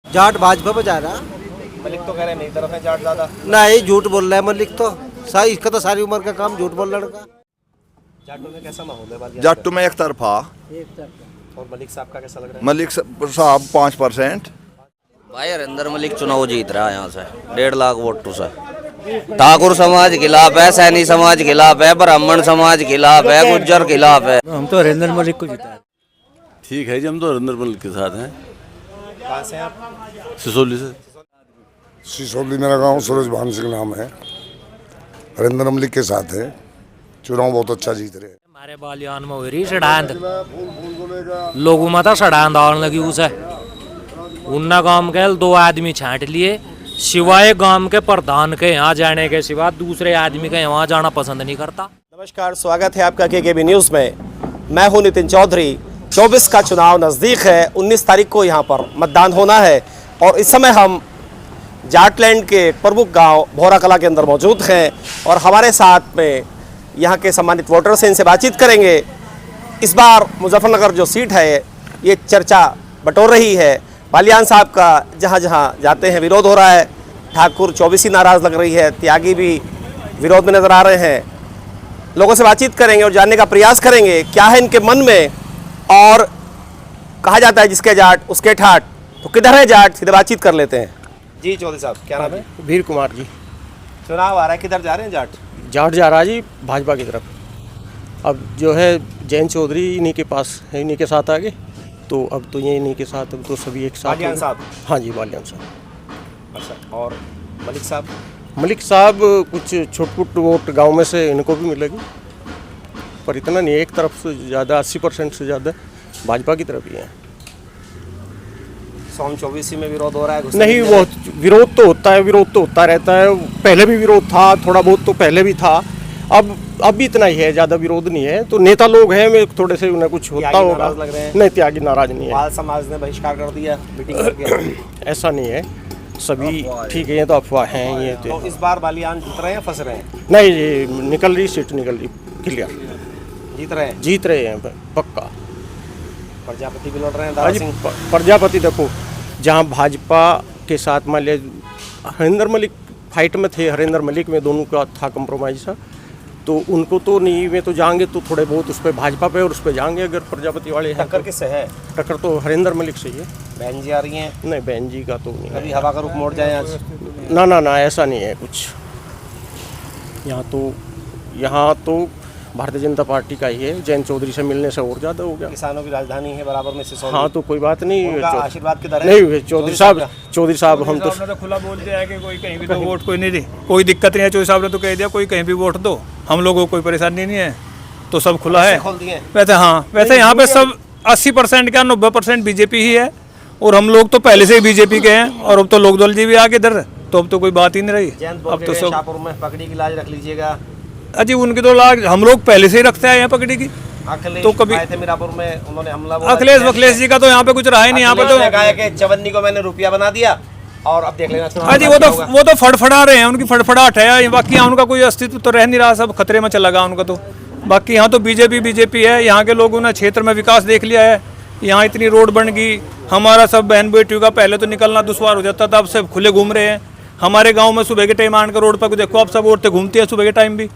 जाट भाजपा पे जा रहा। मलिक तो कह रहे हैं मेरी तरफ है जाट ज्यादा। नहीं, झूठ बोल रहा है मलिक तो। सारी इसका तो सारी उम्र का काम झूठ बोल लड़का। जाटों में कैसा माहौल है बालियान जाटों में एक तरफा। और मलिक साहब का कैसा लग रहा है? मलिक साहब 5%। भाई हरिंदर मलिक चुनाव जीत रहा है यहाँ से 1.5 लाख वोटों से। ठाकुर समाज खिलाफ है, सैनी समाज खिलाफ है, ब्राह्मण समाज खिलाफ है, गुज्जर खिलाफ है। हम तो हरिंदर मलिक को जिता है। ठीक है जी, हम तो हरिंदर मलिक के साथ हैं। कहाँ से हैं आप? सिसोली से। सिसोली मेरा गांव, सूरज भान सिंह नाम है। हरिंदर मलिक के साथ है। चुनाव बहुत अच्छा जीत रहे। हमारे बालियान में हो रही सड़ांद, लोगों में तो सड़ांद आने लगी उसे। उन्ना गांव के 2 आदमी छांट लिए, सिवाय गांव के प्रधान के यहाँ जाने के सिवा दूसरे आदमी के यहाँ जाना पसंद नहीं करता। नमस्कार, स्वागत है आपका केकेबी न्यूज़ में। मैं हूं नितिन चौधरी। 24 का चुनाव नज़दीक है। 19 तारीख को यहां पर मतदान होना है और इस समय हम जाटलैंड के प्रमुख गांव भोरा कला के अंदर मौजूद हैं और हमारे साथ में यहां के सम्मानित वोटर्स हैं, इनसे बातचीत करेंगे। इस बार मुजफ्फरनगर जो सीट है ये चर्चा बटोर रही है। बालियान साहब का जहां जहां जाते हैं विरोध हो रहा है। ठाकुर 24 नाराज़ लग रही है, त्यागी भी विरोध में नज़र आ रहे हैं। लोगों से बातचीत करेंगे और जानने का प्रयास करेंगे क्या है इनके मन में। और कहा जाता है जिसके जाट उसके ठाट, तो किधर है जाट, सीधे बातचीत कर लेते हैं। जी चौधरी साहब, क्या नाम है? वीर कुमार जी। चुनाव आ रहा है, किधर जा रहे हैं जाट? जाट जा रहा है जी भाजपा की तरफ। अब जो है जैन चौधरी इन्हीं के पास है, इन्हीं के साथ आगे, तो अब तो ये इन्हीं के साथ, अब तो सभी एक साथ। बालियान साहब? हाँ जी, बालियान साहब। अच्छा, और मलिक साहब? मलिक साहब कुछ छोट-पुट वोट गांव में से इनको भी मिलेगी, पर इतना नहीं। एक तरफ से ज़्यादा 80% से ज़्यादा भाजपा की तरफ ही है। 24 में विरोध हो रहा है? नहीं, वो विरोध तो होता है, विरोध तो होता रहता है। पहले भी विरोध था, थोड़ा बहुत तो पहले भी था। अब भी इतना ही है, ज़्यादा विरोध नहीं है। तो नेता लोग हैं, में थोड़े से उन्हें कुछ होता होगा। लग रहे हैं? नहीं, त्यागी नाराज नहीं है। बाल समाज ने बहिष्कार कर दिया मीटिंग करके। ऐसा नहीं है, सभी ठीक है। ये तो अफवाह हैं ये तो इस बार बालियान जीत रहे हैं, फंस रहे हैं? नहीं, ये निकल रही सीट, निकल रही क्लियर। जीत रहे हैं? जीत रहे हैं पक्का। प्रजापति भी लड़ रहे हैं? प्रजापति देखो, जहाँ भाजपा के साथ मान लिया हरिंदर मलिक फाइट में थे, हरिंदर मलिक में दोनों का था कंप्रोमाइज सा, तो उनको तो नहीं में तो जाएंगे, तो थोड़े बहुत उस पर भाजपा पे और उस पर जाएंगे। अगर प्रजापति वाले हैं टक्कर किससे है? टक्कर तो हरिंदर मलिक से ही है। बहन जी आ रही हैं? नहीं, बहन जी का तो नहीं। कभी हवा का रुख मोड़ जाए आज? ना, ऐसा नहीं है कुछ। यहाँ तो भारतीय जनता पार्टी का ही है। जैन चौधरी से मिलने से और ज़्यादा हो गया। किसानों की राजधानी है बराबर में सिसोली। हाँ, तो कोई बात नहीं। आशीर्वाद किधर है? नहीं, चौधरी साहब हम तो खुला बोल दिया है कि कोई कहीं भी तो वोट कोई नहीं दी, कोई दिक्कत नहीं है। चौधरी साहब ने तो कह दिया कोई कहीं भी वोट दो, हम लोगों को कोई परेशानी नहीं है, तो सब खुला है। वैसे हाँ, वैसे यहाँ पे सब 80% क्या 90% बीजेपी ही है और हम लोग तो पहले से ही बीजेपी के हैं। और अब तो लोकदल जी भी आगे इधर, तो अब तो कोई बात ही नहीं रही। अब तो सब शाहपुर में पगड़ी की लाज रख लीजिएगा। अजी उनकी तो लाज हम लोग पहले से ही रखते हैं यहाँ पगड़ी की। तो कभी आए थे मीरापुर में, उन्होंने हमला बोला। अखिलेश जी का तो यहाँ पे कुछ रहा ही नहीं। यहाँ पे तो कहा कि चवन्नी को मैंने रुपया बना दिया और अब देख लेना। अजी वो तो फड़फड़ा रहे हैं, उनकी फड़फड़ाहट है। बाकी यहाँ उनका कोई अस्तित्व तो रह नहीं रहा, सब खतरे में चला गया उनका तो। बाकी यहाँ तो बीजेपी है। यहाँ के लोगों ने क्षेत्र में विकास देख लिया है। यहाँ इतनी रोड बन गई, हमारा सब बहन बेटियों का पहले तो निकलना दुश्वार हो जाता था, अब सब खुले घूम रहे हैं। हमारे गाँव में सुबह के टाइम आनकर रोड पर देखो, अब सब औरतें घूमती है, सुबह के टाइम भी,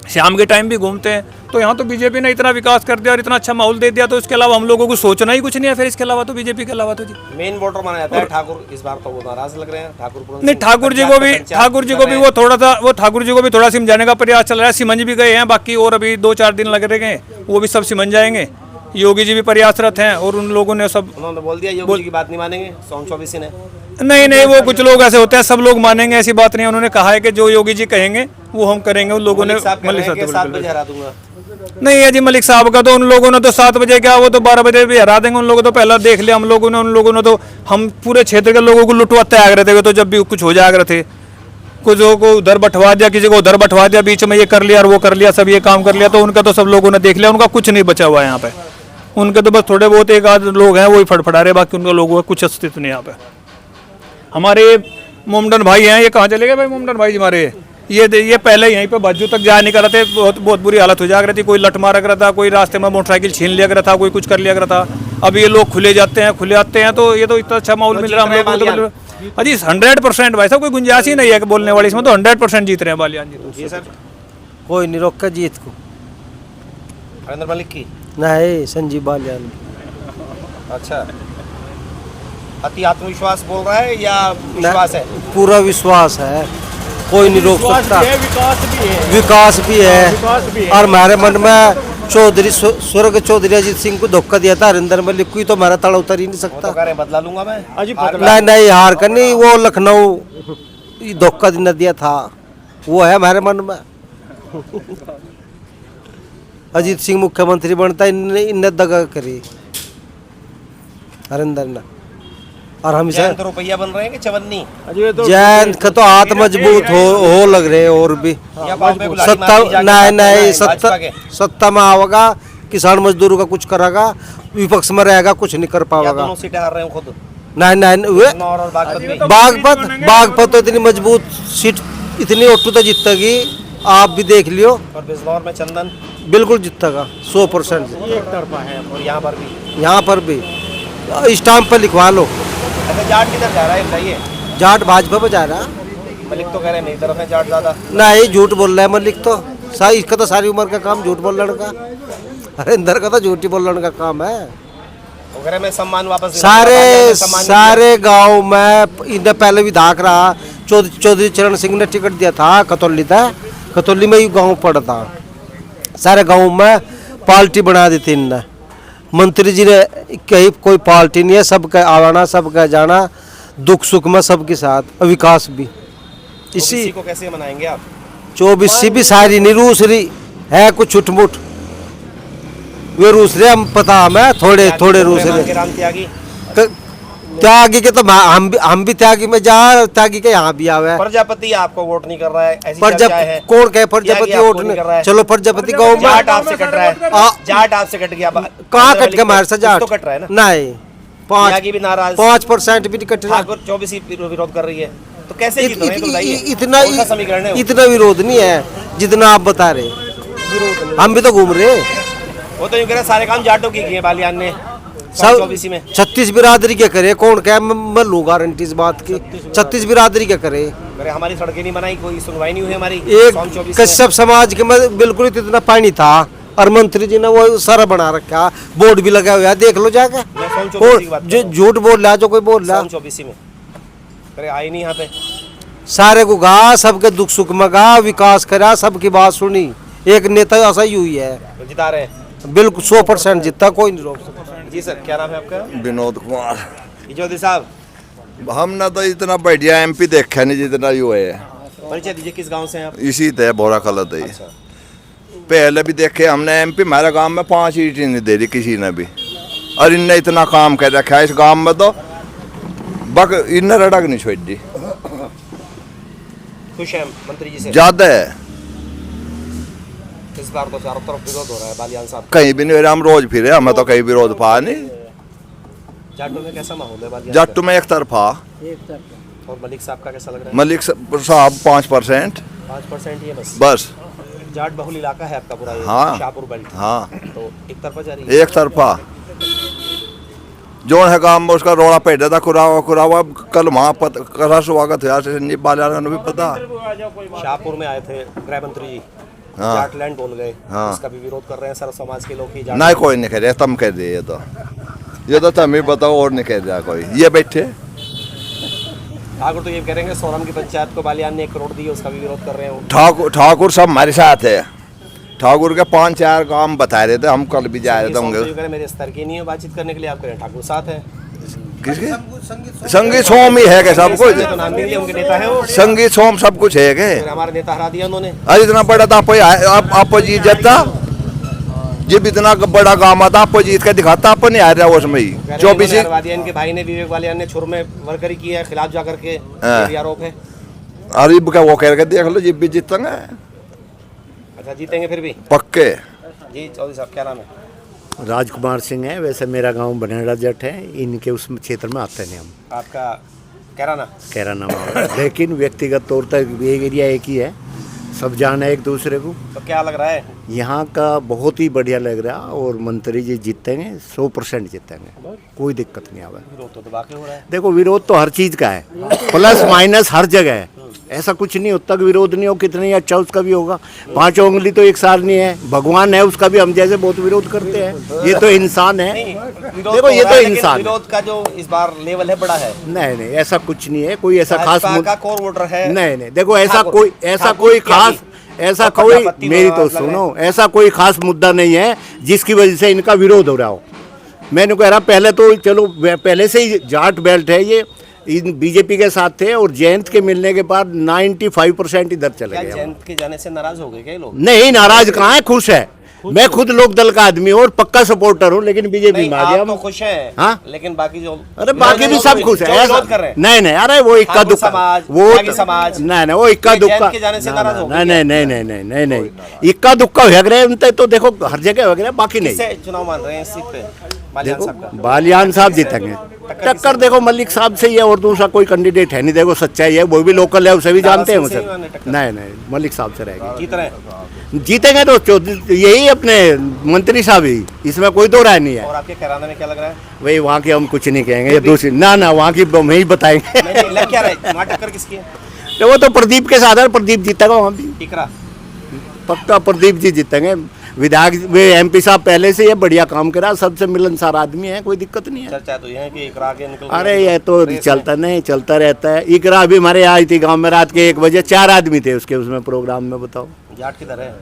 शाम के टाइम भी घूमते हैं। तो यहाँ तो बीजेपी ने इतना विकास कर दिया और इतना अच्छा माहौल दे दिया, तो इसके अलावा हम लोगों को सोचना ही कुछ नहीं है। फिर इसके अलावा तो बीजेपी के अलावा तो जी मेन वोटर माना जाता है ठाकुर। इस बार तो वो नाराज लग रहे हैं ठाकुर। नहीं, ठाकुर जी को भी वो थोड़ा समझाने का प्रयास चल रहा है। सिमंज भी गए हैं, बाकी और अभी 2-4 दिन लग रहे हैं, वो भी सब सिमंज जाएंगे। योगी जी भी प्रयासरत हैं और उन लोगों ने सब उन्होंने बोल दिया योगी जी की बात नहीं मानेंगे 24 ने। नहीं, वो कुछ लोग ऐसे होते हैं, सब लोग मानेंगे ऐसी बात नहीं है। उन्होंने कहा है कि जो योगी जी कहेंगे वो हम करेंगे। उन लोगों ने मलिक साहब हरा दूंगा। नहीं है जी, मलिक साहब का तो उन लोगों ने तो 7 बजे क्या, वो तो 12 बजे भी हरा देंगे। उन लोगों तो पहला देख लिया हम लोगों ने। उन लोगों ने तो हम पूरे क्षेत्र के लोगों को लुटवाते आ रहे थे। तो जब भी कुछ हो जाया थे, कुछ को उधर बैठवा दिया, किसी को उधर बैठवा दिया, बीच में ये कर लिया और वो कर लिया, सब ये काम कर लिया। तो उनका तो सब लोगों ने देख लिया, उनका कुछ नहीं बचा हुआ है यहाँ पे। उनके तो बस थोड़े बहुत एक आध लोग हैं, वही फड़फड़ा रहे, बाकी उनका लोगों का कुछ अस्तित्व नहीं यहाँ पे। हमारे मोमडन भाई हैं, ये कहाँ चले गए भाई मोमडन भाई जी हमारे? ये पहले यहीं पे बाजू तक जा नहीं कर रहे थे, बहुत बुरी हालत हो जा रही थी। कोई लठ मारा कर था, कोई रास्ते में मोटरसाइकिल छीन लिया कर था, कोई कुछ कर लिया कर था। अब ये लोग खुले जाते हैं तो ये तो इतना अच्छा माहौल मिल रहा है हम लोग को। अजी 100% भाई साहब, कोई गुंजाइश ही नहीं है कि बोलने वाली, इसमें तो 100% जीत रहे हैं बालियान जी। जी सर, कोई नहीं रोका जीत को। हरिंदर मलिक की? नहीं, संजीव बालियान। अच्छा, अति आत्मविश्वास बोल रहा है या विश्वास है? पूरा विश्वास है, कोई नहीं रोक सकता। विकास भी है और हमारे मन में चौधरी स्वर्ग चौधरी अजीत सिंह को धोखा दिया था, हरिंदर मलिक को तो हमारा तड़ा उतर ही नहीं सकता। तो कह रहे बदला लूंगा मैं। नहीं नहीं, हार कर नहीं, वो लखनऊ धोखा न दिया था, वो है हमारे मन में। अजीत सिंह मुख्यमंत्री बनता, इनने दगा करी हरिंदर ने। और हम जैन तो रुपया बन रहे हैं कि चवन्नी? जैन का तो हाथ मजबूत हो लग रहे और भी सत्ता नहीं सत्ता में आवेगा, किसान मजदूरों का कुछ करेगा, विपक्ष में रहेगा कुछ नहीं कर पाएगा। दोनों सीटें हार रहे हो खुद? नहीं वे बागपत तो इतनी मजबूत सीट, इतनी ओटू तो जीतेगी, आप भी देख लियो। और बिजनौर में चंदन बिल्कुल जीतेगा 100%। और यहाँ पर भी स्टाम्प पर लिखवा लो। अच्छा, जाट किधर जा रहा है बताइए? जाट भाजपा पे जा रहा। मलिक तो कह रहे हैं मेरी तरफ है जाट ज्यादा। नहीं, झूठ बोल रहा है मलिक तो। इसका तो सारी उम्र का काम झूठ बोलने का, हरिंदर का तो झूठ ही बोलने का काम है। वो कह रहे मैं सम्मान वापस सारे गांव में इन्हें पहले भी धाक रहा, चौधरी चरण सिंह ने टिकट दिया था कतौली तक, कतौली में ही गाँव पड़ा था, सारे गाँव में पार्टी बना दी थी इनने। मंत्री जी ने कहीं कोई पार्टी नहीं है, सबका आना सबका जाना, दुख सुख में सबके साथ, विकास भी। इसी को कैसे मनाएंगे आप? 24 भी सारी नहीं रूस रही है, कुछ छुटमुट वे रूस रहे, हम पता हमें थोड़े रूस रहे। त्यागी के तो हम भी त्यागी में जा, त्यागी के यहाँ भी आवे। प्रजापति आपको वोट नहीं कर रहा है, ऐसी कौन कहे प्रजापति वोट नहीं? चलो प्रजापति गाँव में जाट आपसे कट रहा है, जाट आपसे कट गया। कहाँ कट गया हमारे से जाट? तो कट रहा है ना? नहीं, 5% भी नहीं कट रहा। 24 विरोध कर रही है, तो कैसे इतना विरोध नहीं है जितना आप बता रहे। हम भी तो घूम रहे। वो तो यूँ कह रहे सारे काम जाटों की किए बालियान ने सब 24 में। 36 बिरादरी क्या करे? कौन कहे? मैं लूँ गारंटी इस बात की। 36 बिरादरी क्या करे? हमारी सड़कें नहीं बनाई, कोई सुनवाई नहीं हुई हमारी। एक कश्यप समाज के में बिल्कुल इतना पानी था और मंत्री जी ने वो सारा बना रखा, बोर्ड भी लगा हुआ है, देख लो जाके। जो झूठ बोल रहा, जो कोई बोल रहा 24 में आई नहीं यहाँ पे। सारे को गा, सबके दुख सुख में गा, विकास करा, सबकी बात सुनी। एक नेता ऐसा ही हुई है, जिता रहे बिल्कुल 100% जीता, कोई नहीं रोक सकता। जी सर, क्या नाम है आपका? विनोद कुमार। चौधरी साहब, हमने तो इतना बढ़िया एमपी देखा नहीं जितना यू है। परिचय दीजिए, किस गांव से हैं आप? इसी थे बोरा खलत है। पहले भी देखे हमने एमपी, हमारे गांव में 5 ईंट नहीं दे दी किसी ने भी, और इनने इतना काम कर रखा है इस गांव में, तो बक इनने रड़क नहीं छोड़ दी। खुश है मंत्री जी से? ज्यादा है। इस बार तो चारों तरफ विरोध हो रहा है बालियान साहब। कहीं भी नहीं हो रहा, हम रोज फिरे, हमें तो कहीं विरोध पा नहीं। जाटू में कैसा माहौल है बालियान? जाटू में एक तरफा। और मलिक साहब का कैसा लग रहा है? मलिक साहब 5%। 5% ही है बस। जाट बहुल इलाका है आपका पूरा ये? हाँ, शाहपुर बेल्ट। हाँ, तो एक तरफा जा रही है? एक तरफा। जो है गांव में उसका रोड़ा पेटा था, कुरावा कल वहाँ करा स्वागत हुआ संजीव बालियान भी पता। शाहपुर में आए थे गृह मंत्री जी, हाँ, जाटलैंड बोल गए। हाँ, इसका भी विरोध कर रहे हैं सर समाज के लोग। नहीं, कोई नहीं कह रहे, तुम कह रहे। ये तो तुम ही बताओ, और नहीं कह रहा कोई। ये बैठे ठाकुर तो ये कह रहे हैं सोरम की पंचायत को बालियान ने 1 करोड़ दी, उसका भी विरोध कर रहे हैं। ठाकुर सब हमारे साथ है। ठाकुर के 5-4 काम बता रहे थे, हम कल भी जा रहे थे। मेरे स्तर की नहीं है बातचीत करने के लिए, आप कह रहे हैं ठाकुर साथ है। किसके? संगीत सोम ही है क्या सब कुछ? तो नाम भी उनके नेता है वो। संगीत सोम सब कुछ है क्या? हमारे नेता हरा दिया उन्होंने। अरे इतना बड़ा था आप जीत जाता, जब इतना बड़ा काम आता आप जीत के दिखाता, आप नहीं आ रहा उसमें ही। 24 के भाई ने, विवेक बालियान ने छुर में वर्करी की है, खिलाफ जा करके आरोप है। अरे क्या वो कह के देख लो, जब भी जीतेंगे। अच्छा, जीतेंगे फिर भी पक्के। जी चौधरी साहब, क्या नाम है? राजकुमार सिंह है। वैसे मेरा गांव बनेड़ा जट है, इनके उस क्षेत्र में आते नहीं हम। आपका कैराना? कैराना, लेकिन व्यक्तिगत तौर पर एरिया एक ही है, सब जान है एक दूसरे को। तो क्या लग रहा है? यहाँ का बहुत ही बढ़िया लग रहा और मंत्री जी जीतेंगे, 100% जीतेंगे, कोई दिक्कत नहीं आवे। विरोध तो बाकी हो रहा है। देखो विरोध तो हर चीज का है, प्लस माइनस हर जगह है, ऐसा कुछ नहीं होता कि विरोध नहीं हो, कितना ही अच्छा उसका भी होगा। 5 उंगली तो एक सार नहीं है, भगवान है उसका भी हम जैसे बहुत विरोध करते हैं, ये तो इंसान है। देखो ये तो इंसान, विरोध का जो इस बार लेवल है बड़ा है। नहीं नहीं ऐसा कुछ नहीं है, कोई ऐसा खास का कोर वोटर है। नहीं देखो ऐसा कोई खास, ऐसा कोई, मेरी तो सुनो, ऐसा कोई खास मुद्दा नहीं है जिसकी वजह से इनका विरोध हो रहा हो। मैंने कह रहा पहले तो चलो पहले से ही जाट बेल्ट है ये, इन बीजेपी के साथ थे और जयंत के मिलने के बाद 95% इधर चले गए। जयंत के जाने से नाराज हो गए क्या लोग? नहीं नाराज कहाँ है, खुश है। मैं खुद लोक दल का आदमी हूँ और पक्का सपोर्टर हूँ, लेकिन बीजेपी में आ गया। तो खुश हैं, हाँ? लेकिन बाकी जो, अरे बाकी भी सब खुश है। नहीं अरे वो इक्का दुक्का, वो समाज नहीं वो इक्का दुक्का, नहीं इक्का दुक्का हो गया तो देखो हर जगह हो गया, बाकी नहीं। चुनाव मान रहे हैं इस सीट पे? देखो बालियान साहब जीतेंगे, टक्कर देखो मलिक साहब से ही है और दूसरा कोई कैंडिडेट है नहीं। देखो सच्चाई है, वो भी लोकल है, उसे भी जानते हैं उसे। नहीं मलिक साहब से रहेगी, जीतेंगे तो यही अपने मंत्री साहब ही, इसमें कोई दो राय नहीं है। और आपके कैराना में क्या लग रहा है? वही वहाँ की हम कुछ नहीं कहेंगे, ये दूसरी ना वहाँ की हम ही बताएंगे। लग क्या रहा है? टक्कर किसकी है? तो वो तो प्रदीप के साथ है, प्रदीप जीतेगा वहाँ भी, टिकरा पक्का प्रदीप जी जीतेंगे। विधायक वे एमपी साहब पहले से ये बढ़िया काम करा, सबसे मिलनसार आदमी है, कोई दिक्कत नहीं है। चर्चा तो ये है कि इकरा के निकल, अरे ये तो चलता नहीं, चलता रहता है। इकरा अभी हमारे आई थी गांव में रात के 1 बजे, 4 आदमी थे उसके उसमें प्रोग्राम में, बताओ। जाट किधर है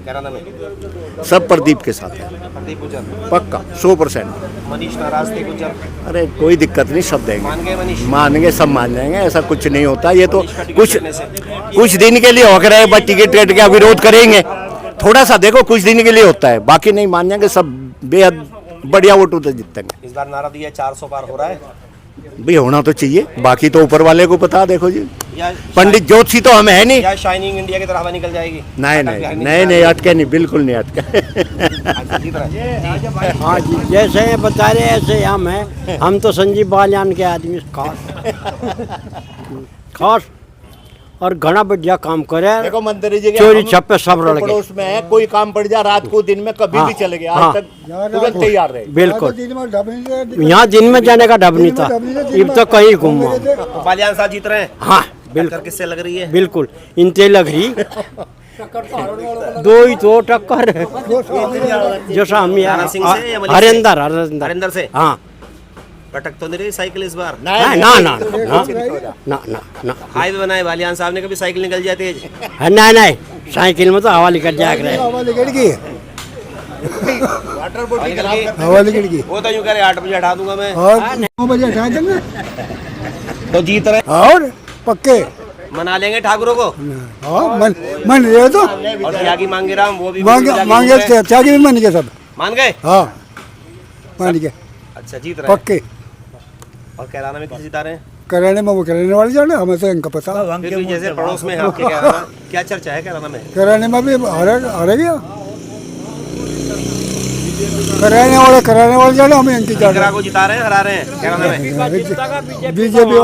कैराना में? सब प्रदीप के साथ है, प्रदीप गुजर पक्का 100%। मनीष नाराज थे गुजर? अरे कोई दिक्कत नहीं, सब देंगे, मान गए मनीष? मानेंगे, सब मान जाएंगे, ऐसा कुछ नहीं होता। ये तो कुछ दिन के लिए हो रहा है, बस टिकट का विरोध करेंगे थोड़ा सा, देखो कुछ दिन के लिए होता है, बाकी नहीं मान जाएंगे, सब बेहद बढ़िया वोटों से जीतेंगे। इस बार नारा दिया 400 पार हो रहा है भाई, होना तो चाहिए, बाकी तो ऊपर वाले को पता। देखो जी पंडित ज्योतिषी तो हम है नहीं। या शाइनिंग इंडिया की तरह हवा निकल जाएगी? नहीं अटके नहीं, बिल्कुल नहीं अटके। हाँ जी, जैसे बता रहे ऐसे हम हैं, हम तो संजीव बालियान के आदमी खास और घना बढ़िया काम करे। देखो मंत्री जी के चोरी छप्पे सब रल गए, उसमें है, कोई काम पड़ जा रात को दिन में कभी भी चले गए, आज तक तुरंत तैयार रहे। बिल्कुल, यहाँ दिन में जाने का डब नहीं था, अब तो कहीं घूमा। बालियान साहब जीत रहे हैं? हाँ बिल्कुल। किससे लग रही है? बिल्कुल इनते लग रही, दो ही तो टक्कर जैसा हम हरिंदर से। हाँ पटक तो नहीं रही साइकिल इस बार? ना हाईवे बनाए बालियान साहब ने, कभी साइकिल निकल जाए तेज? नहीं साइकिल में तो हवा निकल जाएगा, हवा निकल गई। वो तो यूं कह रहे 8 बजे हटा दूंगा मैं, 9 बजे हटा देंगे तो जीत रहे और पक्के मना लेंगे ठाकुरों को। मन रहे तो, और त्यागी मांगे राम वो भी मांगे, त्यागी भी मान गए, सब मान गए। हाँ मान गए, अच्छा जीत रहे पक्के। और कैराना में किसे जिता रहे हैं? कराने में वो कराने वाले जाने, हमें तो इनका पता। फिर भी जैसे पड़ोस में है आपके कैराना, क्या चर्चा है कैराना में? कराने में भी हारे गया, कराने वाले जाने, हमें इनकी इकरा को जिता रहे हैं, हरा रहे हैं कैराना में? बीजेपी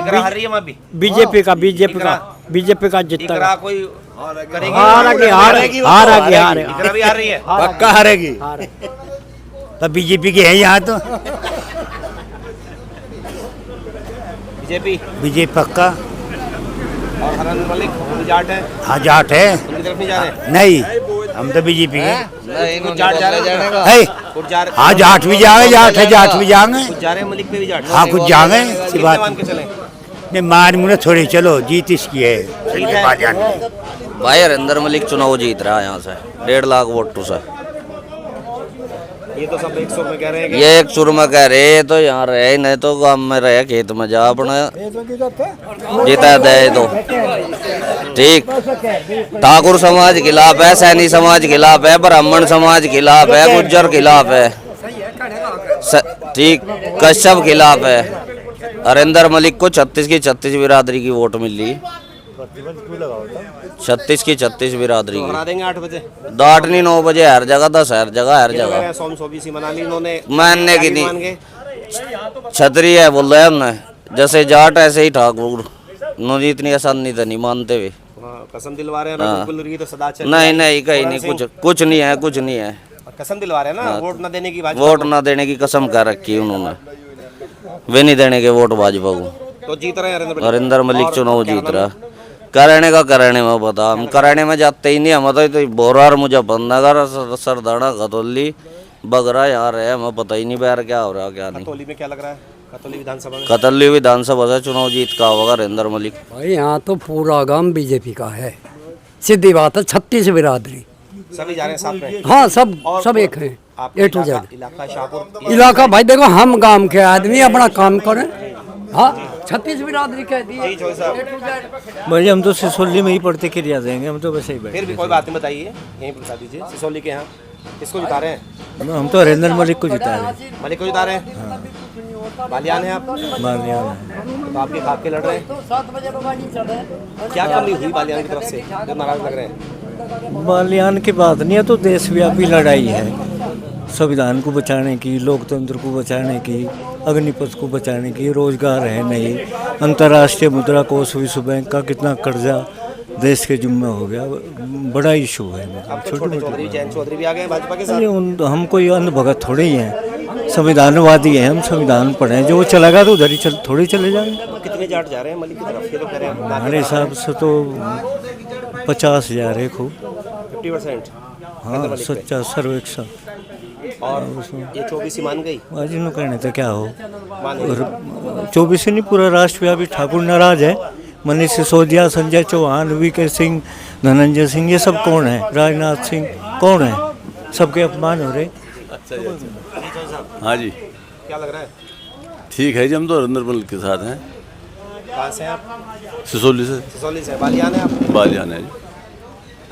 इकरा हर रही है वहाँ भी? बीजेपी का जीतता। इकरा कोई करेगी? हारेगी, इकरा भी हार रही है, पक्का हारेगी। तो बीजेपी की है यहाँ तो, बीजेपी पक्का। और हरन मलिक जाट है? हाँ जाट है, उनकी तरफ नहीं जा रहे? नहीं हम तो बीजेपी है। कुछ जाट जा रहे हैं? कुछ जा रहे? हाँ जाट भी जाएंगे, जाट भी जाएंगे, कुछ जा रहे हैं मलिक पे भी जाट? हाँ कुछ जाएंगे, सी बात मान के चले। नहीं मान मुझे थोड़ी, चलो जीत इसकी है। भाई हरिंदर मलिक चुनाव जीत रहा है यहाँ से 1.5 लाख वोटों से। ये तो सब एक सुर में कह रहे हैं, ये एक सुर में कह रहे तो यहाँ रहे, नहीं तो गाँव में रहे, खेत में जा अपना जीता दे तो ठीक। ठाकुर समाज खिलाफ है, सैनी समाज खिलाफ है, ब्राह्मण समाज खिलाफ है, गुज्जर खिलाफ है, ठीक, कश्यप खिलाफ है। हरिंदर मलिक को 36 की 36 बिरादरी की वोट मिली, 36 की 36 बिरादरी की। हरा देंगे 8 बजे? 8 नहीं 9 बजे, हर जगह 10, हर जगह सोमसी मना ली इन्होंने, मानने की नहीं। छतरी है बोल रहे हमने, जैसे जाट ऐसे ही ठाकुर, उन्होंने इतनी आसानी तो नहीं मानते हुए। कसम दिलवा रहे हैं ना, बिल्कुल रही तो सदा चल नहीं नहीं कहीं नहीं, कुछ नहीं है, कुछ नहीं है। कसम दिलवा रहे हैं ना, वोट न देने की भाजपा वोट ना देने की कसम कर रखी है उन्होंने, वे नहीं देने के वोट भाजपा को। तो जीत रहे हैं हरिंदर मलिक चुनाव जीत रहा। कराने का कराने में बता, हम कराने में जाते ही नहीं, हम तो बोरार मुजफ्फरनगर सरदाना खतौली बगरा यहाँ रहे, हमें पता ही नहीं बैर क्या हो रहा क्या नहीं। खतौली में क्या लग रहा है? खतौली विधानसभा में खतौली विधानसभा से चुनाव जीत का होगा हरिंदर मलिक। भाई यहाँ तो पूरा गांव बीजेपी का है, सीधी बात है। 36 बिरादरी सभी जा रहे हैं साथ में। हाँ, सब एक हैं, A to Z इलाका शाहपुर इलाका। भाई देखो, हम गांव के आदमी अपना काम करें। हाँ, 36 बिरादरी कह दी। भाई हम तो सिसोली में ही पढ़ते क्रिया देंगे, हम तो वैसे ही फिर भी कोई बात नहीं, बताइए यहीं बता दीजिए। सिसोली के यहाँ किसको जिता रहे हैं? हम तो हरिंदर मलिक को जिता रहे हैं। मलिक को जिता रहे हैं। बालियान है आप? बालियान है। तो आपके खाक के लड़ रहे हैं। क्या कमी हुई बालियान की तरफ से जो नाराज लग रहे हैं? बालियान की बात नहीं है, तो देशव्यापी लड़ाई है, संविधान को बचाने की, लोकतंत्र को बचाने की, अग्निपथ को बचाने की, रोजगार है नहीं, अंतर्राष्ट्रीय मुद्रा कोष, विश्व बैंक का कितना कर्जा देश के जिम्मे हो गया, बड़ा इशू है। छोटे जैन चौधरी भी आ गए भाजपा के साथ। हम कोई अंधभगत थोड़े ही हैं, संविधानवादी हैं, हम संविधान पढ़े हैं, जो वो चलेगा तो उधर ही थोड़ी चले जाएंगे। कितने जाट जा रहे हैं मलिक की तरफ? ये तो कह रहे हैं हमारे हिसाब से तो 50 जा रहे खूब। 50%। हाँ, सच्चा सर्वेक्षण। और ये 24 ही मान गई आज इन्हों कहने तो क्या हो, 24 ही नहीं, पूरा राष्ट्रव्यापी ठाकुर नाराज है। मनीष सिसोदिया, संजय चौहान, वीके सिंह, धनंजय सिंह, ये सब कौन है? राजनाथ सिंह कौन है? सबके अपमान हो रहे। हाँ जी, क्या लग रहा है? ठीक है जी, हम तो हरिंदर मलिक के साथ हैं। कहाँ से हैं आप? सिसोली से। सिसोली से। बालियान है आप? बालियान है जी।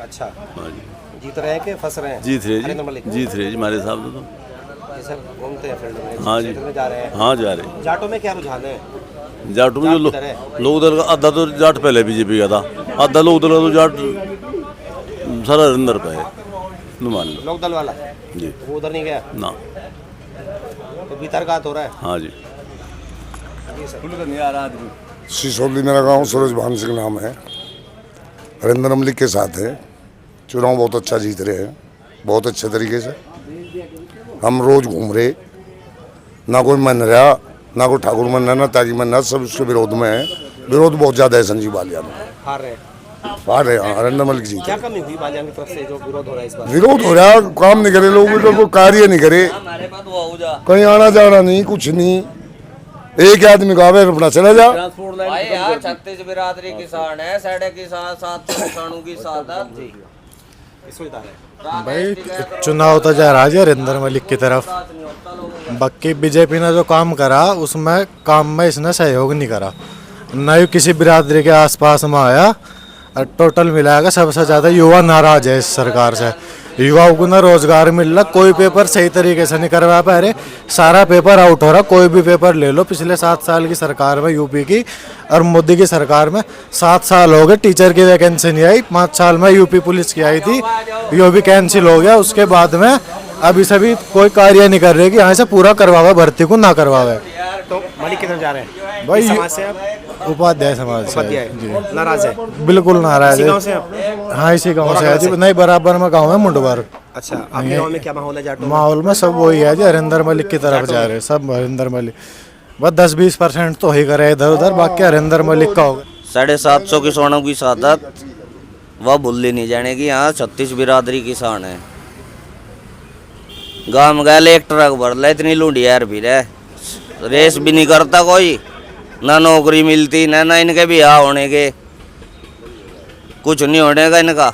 अच्छा, हाँ जी, जीत रहे हैं कि फंस रहे हैं? जीत रहे हरिंदर मलिक जी, जीत रहे जी हमारे हिसाब से तो। ये सब घूमते हैं फील्ड में? हाँ जी, क्षेत्र में जा रहे हैं? हाँ जा रहे हैं। जाटों में क्या रुझान है? जाटों में जो लोक दल का आधा तो जाट पहले बीजेपी का था, आधा लोक दल का तो जाट सारा हरिंदर का है, मान लो। लोक दल वाला जी, वो उधर नहीं गया ना। तो भीतर का हो रहा है। हाँ जी, सिसोली मेरा गांव, सूरज भान सिंह नाम है, हरिंदर मलिक के साथ है। चुनाव बहुत अच्छा जीत रहे हैं, बहुत अच्छे तरीके से। हम रोज घूम रहे, ना कोई मन रहा, ना कोई ठाकुर मन रहा, ना ताजी मन रहा, सब उसके विरोध में है। विरोध बहुत ज्यादा है संजीव बालियान में। हार रहे हैं। हरिंदर मलिक जीत। क्या कमी हुई बालियान की तरफ से जो विरोध हो रहा है इस बार? विरोध हो रहा, काम नहीं करे लोग, कोई कार्य नहीं करे, कहीं आना जाना नहीं, कुछ नहीं। एक आदमी गावे अपना चला जा। भाई यार 36 बिरादरी किसान है, 750 किसानों की साथ जी। भाई चुनाव तो जा रहा है हरिंदर मलिक की तरफ, बाकी बीजेपी ने जो काम करा उसमें काम में इसने सहयोग नहीं करा, न ही किसी बिरादरी के आसपास में आया। और टोटल मिलाएगा सबसे ज़्यादा युवा नाराज है इस सरकार से। युवाओं को ना रोजगार मिल रहा, कोई पेपर सही तरीके से नहीं करवा पा रहे, सारा पेपर आउट हो रहा। कोई भी पेपर ले लो, पिछले 7 साल की सरकार में यूपी की और मोदी की सरकार में 7 साल हो गए, टीचर की वैकेंसी नहीं आई। 5 साल में यूपी पुलिस की आई थी, यो भी कैंसिल हो गया। उसके बाद में अभी सभी कोई कार्य नहीं कर रहे कि यहाँ से पूरा करवावे, भर्ती को ना करवावे। तो मलिक किधर जा रहे हैं? भाई समाज से आप? उपाध्याय समाज से जी। नाराज है? बिल्कुल नाराज है। गाँव से आप? हाँ, इसी गांव से है जी, नहीं बराबर में गांव है मुंडवर। अच्छा, आपके गाँव में क्या माहौल है जाटों में? माहौल में सब वही है जी, हरिंदर मलिक की तरफ जा रहे हैं सब। हरिंदर मलिक बस 10-20% तो ही करे इधर उधर, बाकी हरिंदर मलिक का होगा। 750 किसानों की सादत वह भूलनी नहीं जाने की। यहाँ 36 बिरादरी किसान है। गाँव में गए एक ट्रक भर ले, इतनी लूढ़ियार भी रहे, रेस भी नहीं करता कोई, ना नौकरी मिलती, ना इनके बिहार होने के, कुछ नहीं होने का इनका।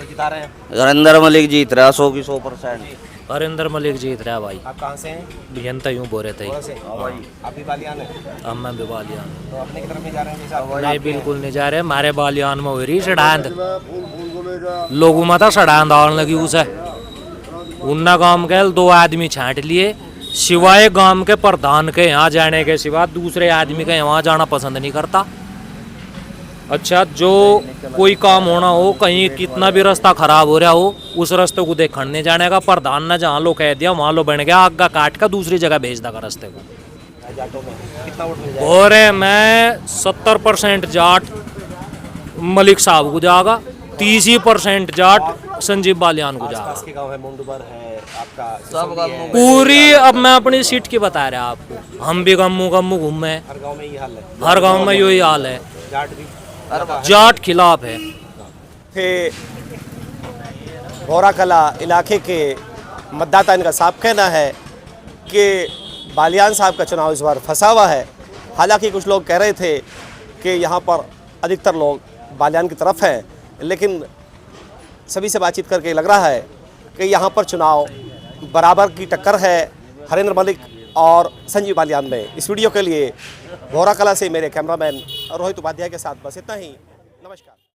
जिता रहे हैं? हरिंदर मलिक जीत रहा 100 की 100%। हरिंदर मलिक जीत रहा भाई। आप कहाँ से हैं? बियंता यूँ बोले थे। आप भी बालियान है? अब मैं भी बालियान। तो अपने की तरफ नहीं जा रहे हैं? नहीं, बिल्कुल नहीं जा रहे। हमारे बालियान में हो रही सड़ांद, लोगों में था सड़ांद आने लगी उसे। उन्ना गांव के 2 आदमी छांट लिए, सिवाय गांव के प्रधान के यहाँ जाने के सिवा दूसरे आदमी के यहाँ जाना पसंद नहीं करता। अच्छा, जो कोई काम होना हो, कहीं कितना भी रास्ता खराब हो रहा हो, उस रास्ते को देखने नहीं जाने का। प्रधान ने जहाँ लो कह दिया वहाँ लो बन गया, आगा काट कर दूसरी जगह भेज देगा रास्ते को। कितना वोट मिल जाएगा? और मैं 70% जाट मलिक साहब को जाएगा, 30% जाट संजीव बालियान को जाएगा। आसपास के गांव है, मुंडुबर है आपका, सब सिसोली है, पूरी, अब मैं अपनी सीट की बता रहा आपको, हम भी गम्मू घूमे, हर गांव में ये हाल है, हर गांव में यही हाल है, जाट भी जाट खिलाफ है। थे भौरा कला इलाके के मतदाता, इनका साफ कहना है कि बालियान साहब का चुनाव इस बार फंसा हुआ है। हालांकि कुछ लोग कह रहे थे कि यहाँ पर अधिकतर लोग बालियान की तरफ हैं, लेकिन सभी से बातचीत करके लग रहा है कि यहाँ पर चुनाव बराबर की टक्कर है हरेंद्र मलिक और संजीव बालियान में। इस वीडियो के लिए भौरा कला से मेरे कैमरामैन रोहित उपाध्याय के साथ बस इतना ही। नमस्कार।